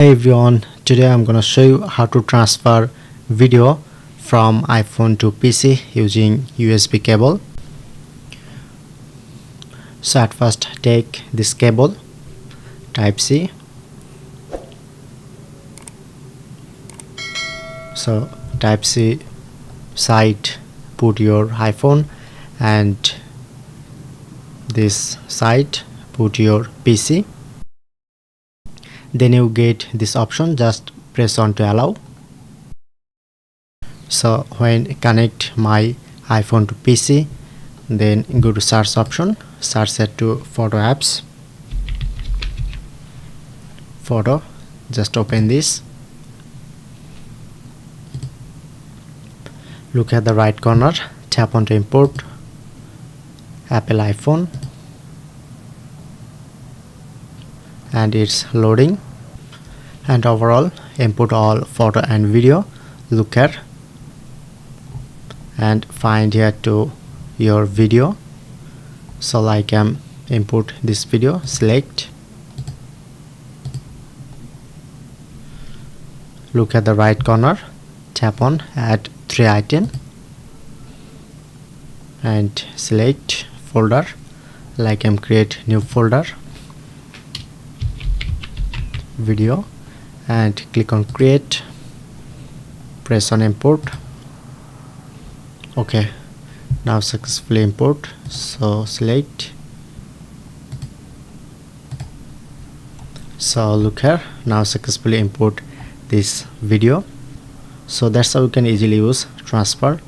Hey everyone, today I'm gonna show you how to transfer video from iPhone to PC using USB cable. So at first take this cable type C. So type C side put your iPhone and this side put your PC. Then you get this option, just press on to allow. So when connect my iPhone to PC, then go to search option, search set to photo apps, photo, just open this. Look at the right corner, tap on to import Apple iPhone and it's loading, and overall input all photo and video. Look here and find here to your video. So like input this video, select, look at the right corner, tap on add 3 item and select folder, like create new folder, video, and click on create, press on import. Okay, now successfully import. So select, so look here, now successfully import this video. So that's how you can easily use transfer